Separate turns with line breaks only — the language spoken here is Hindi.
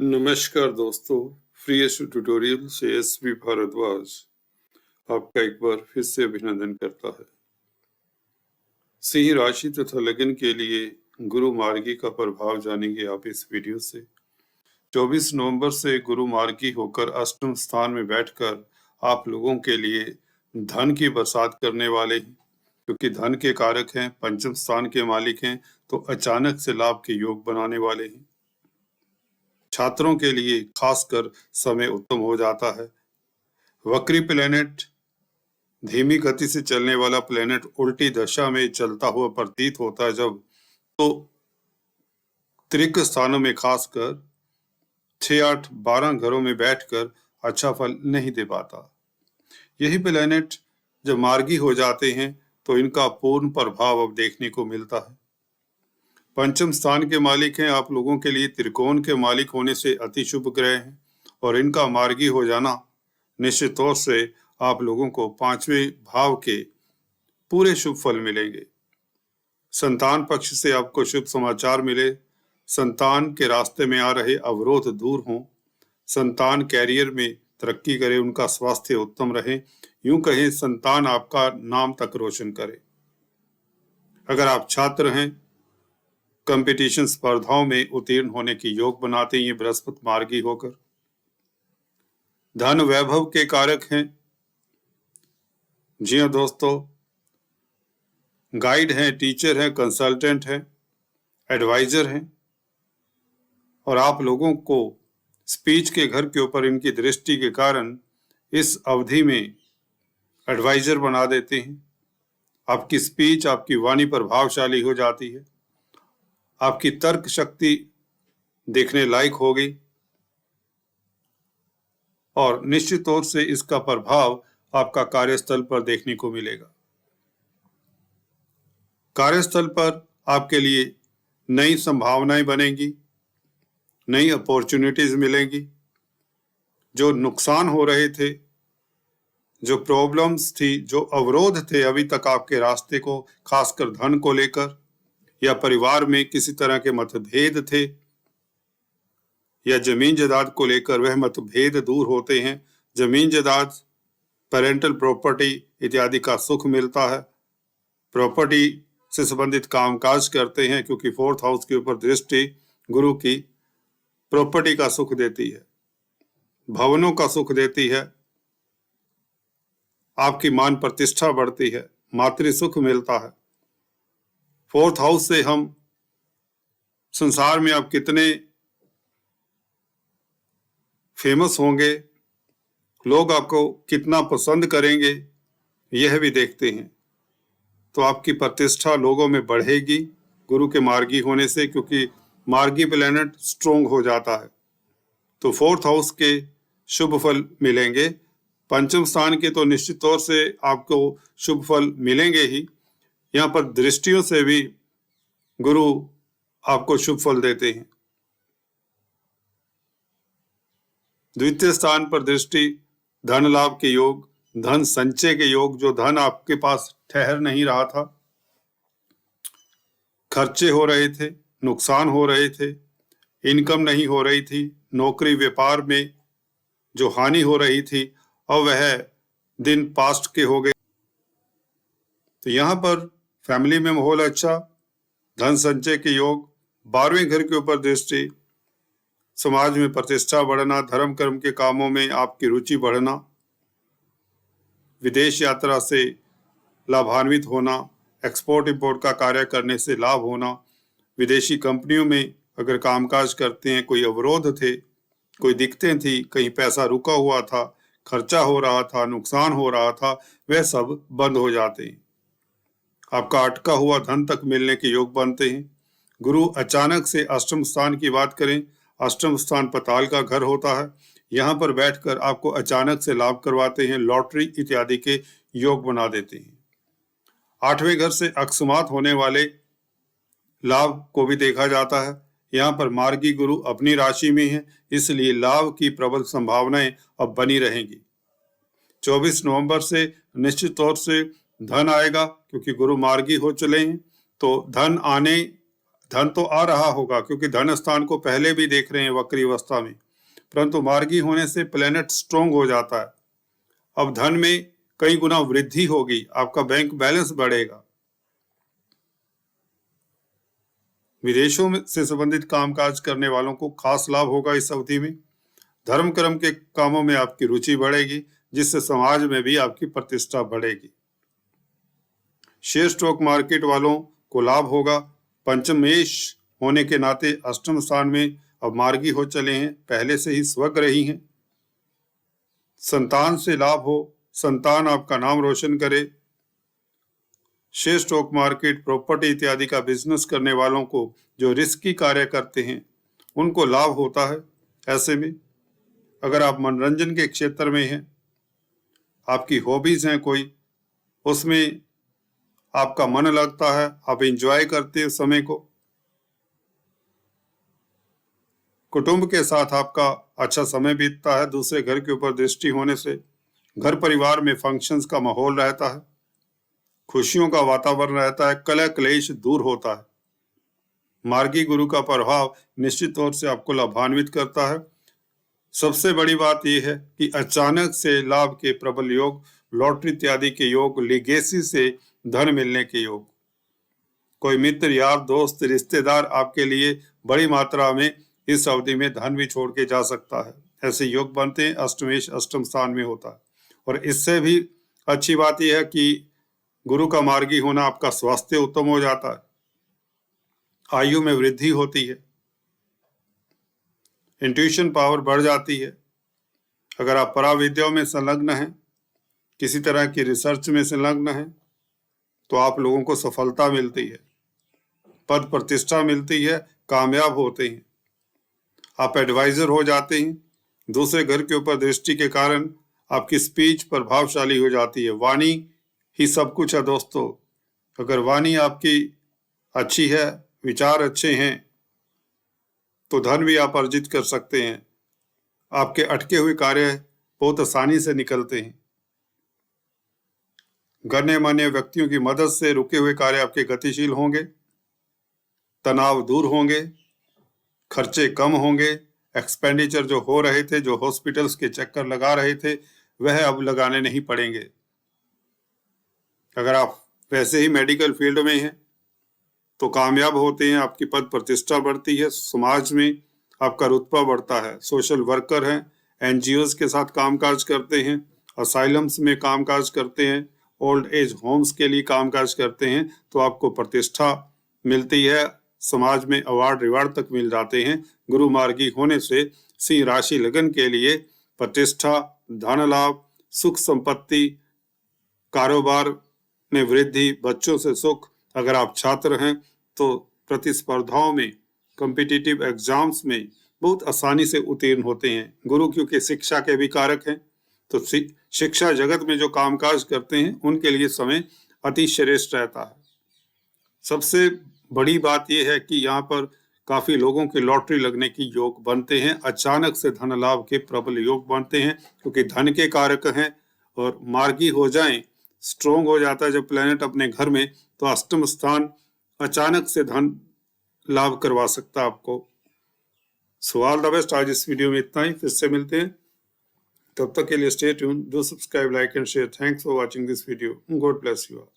नमस्कार दोस्तों, फ्री एस्ट्रो ट्यूटोरियल से एसवी भारद्वाज आपका एक बार फिर से अभिनंदन करता है। सिंह राशि तथा लगन के लिए गुरु मार्गी का प्रभाव जानेंगे आप इस वीडियो से। 24 नवंबर से गुरु मार्गी होकर अष्टम स्थान में बैठकर आप लोगों के लिए धन की बरसात करने वाले हैं, क्योंकि धन के कारक हैं, पंचम स्थान के मालिक हैं, तो अचानक से लाभ के योग बनाने वाले हैं। छात्रों के लिए खासकर समय उत्तम हो जाता है। वक्री प्लेनेट, धीमी गति से चलने वाला प्लेनेट उल्टी दशा में चलता हुआ प्रतीत होता है जब, तो त्रिक स्थानों में खासकर 6, 8, 12 घरों में बैठकर अच्छा फल नहीं दे पाता। यही प्लेनेट जब मार्गी हो जाते हैं तो इनका पूर्ण प्रभाव अब देखने को मिलता है। पंचम स्थान के मालिक हैं, आप लोगों के लिए त्रिकोण के मालिक होने से अति शुभ ग्रह हैं और इनका मार्गी हो जाना निश्चित तौर से आप लोगों को 5वें भाव के पूरे शुभ फल मिलेंगे। संतान पक्ष से आपको शुभ समाचार मिले, संतान के रास्ते में आ रहे अवरोध दूर हों, संतान कैरियर में तरक्की करे, उनका स्वास्थ्य उत्तम रहे, यूं कहें संतान आपका नाम तक रोशन करे। अगर आप छात्र हैं, कंपटीशन स्पर्धाओं में उत्तीर्ण होने की योग बनाते हैं ये बृहस्पति मार्गी होकर। धन वैभव के कारक हैं। जी हाँ दोस्तों, गाइड हैं, टीचर हैं, कंसल्टेंट हैं, एडवाइजर हैं और आप लोगों को स्पीच के घर के ऊपर इनकी दृष्टि के कारण इस अवधि में एडवाइजर बना देते हैं। आपकी स्पीच, आपकी वाणी प्रभावशाली हो जाती है, आपकी तर्क शक्ति देखने लायक होगी और निश्चित तौर से इसका प्रभाव आपका कार्यस्थल पर देखने को मिलेगा। कार्यस्थल पर आपके लिए नई संभावनाएं बनेंगी, नई अपॉर्चुनिटीज मिलेंगी। जो नुकसान हो रहे थे, जो प्रॉब्लम्स थी, जो अवरोध थे अभी तक आपके रास्ते को, खासकर धन को लेकर या परिवार में किसी तरह के मतभेद थे या जमीन जायदाद को लेकर, वह मतभेद दूर होते हैं। जमीन जायदाद, पेरेंटल प्रॉपर्टी इत्यादि का सुख मिलता है। प्रॉपर्टी से संबंधित कामकाज करते हैं, क्योंकि 4th हाउस के ऊपर दृष्टि गुरु की प्रॉपर्टी का सुख देती है, भवनों का सुख देती है, आपकी मान प्रतिष्ठा बढ़ती है, मातृ सुख मिलता है। 4th हाउस से हम संसार में आप कितने फेमस होंगे, लोग आपको कितना पसंद करेंगे, यह भी देखते हैं। तो आपकी प्रतिष्ठा लोगों में बढ़ेगी गुरु के मार्गी होने से, क्योंकि मार्गी प्लैनेट स्ट्रोंग हो जाता है। तो 4th हाउस के शुभ फल मिलेंगे। पंचम स्थान के तो निश्चित तौर से आपको शुभ फल मिलेंगे ही, यहाँ पर दृष्टियों से भी गुरु आपको शुभ फल देते हैं। द्वितीय स्थान पर दृष्टि, धन लाभ के योग, धन संचय के योग, जो धन आपके पास ठहर नहीं रहा था, खर्चे हो रहे थे, नुकसान हो रहे थे, इनकम नहीं हो रही थी, नौकरी व्यापार में जो हानि हो रही थी, अब वह दिन पास्ट के हो गए। तो यहाँ पर फैमिली में माहौल अच्छा, धन संचय के योग, 12वें घर के ऊपर दृष्टि, समाज में प्रतिष्ठा बढ़ना, धर्म कर्म के कामों में आपकी रुचि बढ़ना, विदेश यात्रा से लाभान्वित होना, एक्सपोर्ट इंपोर्ट का कार्य करने से लाभ होना, विदेशी कंपनियों में अगर कामकाज करते हैं, कोई अवरोध थे, कोई दिक्कतें थी, कहीं पैसा रुका हुआ था, खर्चा हो रहा था, नुकसान हो रहा था, वह सब बंद हो जाते हैं। आपका अटका हुआ धन तक मिलने के योग बनते हैं। गुरु अचानक से अष्टम स्थान की बात करें, अष्टम स्थान पाताल का घर होता है, यहाँ पर बैठकर आपको अचानक से लाभ करवाते हैं, लॉटरी इत्यादि के योग बना देते हैं। 8वें घर से अकस्मात होने वाले लाभ को भी देखा जाता है। यहाँ पर मार्गी गुरु अपनी राशि में है, इसलिए लाभ की प्रबल संभावनाएं अब बनी रहेंगी। 24 नवंबर से निश्चित तौर से धन आएगा, क्योंकि गुरु मार्गी हो चले हैं, तो धन आने धन तो आ रहा होगा क्योंकि धन स्थान को पहले भी देख रहे हैं वक्री अवस्था में, परंतु मार्गी होने से प्लेनेट स्ट्रोंग हो जाता है। अब धन में कई गुना वृद्धि होगी, आपका बैंक बैलेंस बढ़ेगा। विदेशों में से संबंधित कामकाज करने वालों को खास लाभ होगा इस अवधि में। धर्म कर्म के कामों में आपकी रुचि बढ़ेगी, जिससे समाज में भी आपकी प्रतिष्ठा बढ़ेगी। शेयर स्टॉक मार्केट वालों को लाभ होगा। पंचमेश होने के नाते अष्टम स्थान में अब मार्गी हो चले हैं, पहले से ही स्वग्रही रही हैं। संतान से लाभ हो, संतान आपका नाम रोशन करे। शेयर स्टॉक मार्केट, प्रॉपर्टी इत्यादि का बिजनेस करने वालों को जो रिस्की कार्य करते हैं उनको लाभ होता है। ऐसे में अगर आप मनोरंजन के क्षेत्र में हैं, आपकी हॉबीज हैं कोई, उसमें आपका मन लगता है, आप एंजॉय करते हैं समय को, कुटुंब के साथ आपका अच्छा समय बीतता है। दूसरे घर के ऊपर दृष्टि होने से घर परिवार में फंक्शंस का माहौल रहता है, खुशियों का वातावरण रहता है, कलह क्लेश दूर होता है। मार्गी गुरु का प्रभाव निश्चित तौर से आपको लाभान्वित करता है। सबसे बड़ी बात यह है कि अचानक से लाभ के प्रबल योग, लॉटरी इत्यादि के योग, लीगेसी से धन मिलने के योग, कोई मित्र, यार, दोस्त, रिश्तेदार आपके लिए बड़ी मात्रा में इस अवधि में धन भी छोड़ के जा सकता है। ऐसे योग बनते हैं, अष्टमेश अष्टम स्थान में होता है। और इससे भी अच्छी बात यह है कि गुरु का मार्गी होना, आपका स्वास्थ्य उत्तम हो जाता है, आयु में वृद्धि होती है, इंट्यूशन पावर बढ़ जाती है। अगर आप पराविद्याओं में संलग्न हैं, किसी तरह की रिसर्च में संलग्न हैं, तो आप लोगों को सफलता मिलती है, पद प्रतिष्ठा मिलती है, कामयाब होते हैं, आप एडवाइजर हो जाते हैं। दूसरे घर के ऊपर दृष्टि के कारण आपकी स्पीच प्रभावशाली हो जाती है। वाणी ही सब कुछ है दोस्तों। अगर वाणी आपकी अच्छी है, विचार अच्छे हैं, तो धन भी आप अर्जित कर सकते हैं। आपके अटके हुए कार्य बहुत आसानी से निकलते हैं। गण्यमान्य व्यक्तियों की मदद से रुके हुए कार्य आपके गतिशील होंगे, तनाव दूर होंगे, खर्चे कम होंगे। एक्सपेंडिचर जो हो रहे थे, जो हॉस्पिटल्स के चक्कर लगा रहे थे, वह अब लगाने नहीं पड़ेंगे। अगर आप वैसे ही मेडिकल फील्ड में हैं तो कामयाब होते हैं, आपकी पद प्रतिष्ठा बढ़ती है, समाज में आपका रुतबा बढ़ता है। सोशल वर्कर हैं, एनजीओज के साथ कामकाज करते हैं, असाइलम्स में कामकाज करते हैं, ओल्ड एज होम्स के लिए कामकाज करते हैं, तो आपको प्रतिष्ठा मिलती है, समाज में अवार्ड रिवार्ड तक मिल जाते हैं। गुरु मार्गी होने से सिंह राशि लगन के लिए प्रतिष्ठा, धन लाभ, सुख संपत्ति, कारोबार में वृद्धि, बच्चों से सुख। अगर आप छात्र हैं तो प्रतिस्पर्धाओं में, कॉम्पिटिटिव एग्जाम्स में बहुत आसानी से उत्तीर्ण होते हैं। गुरु क्योंकि शिक्षा के भी कारक हैं, तो शिक्षा जगत में जो कामकाज करते हैं उनके लिए समय अति श्रेष्ठ रहता है। सबसे बड़ी बात यह है कि यहाँ पर काफी लोगों की लॉटरी लगने की योग बनते हैं, अचानक से धन लाभ के प्रबल योग बनते हैं, क्योंकि धन के कारक हैं। और मार्गी हो जाएं, स्ट्रोंग हो जाता है जब प्लेनेट अपने घर में, तो अष्टम स्थान अचानक से धन लाभ करवा सकता है आपको। So all the best. आज इस वीडियो में इतना ही, फिर से मिलते हैं, तब तक के लिए stay tune, do subscribe, like and share. Thanks for watching this video. God bless you all.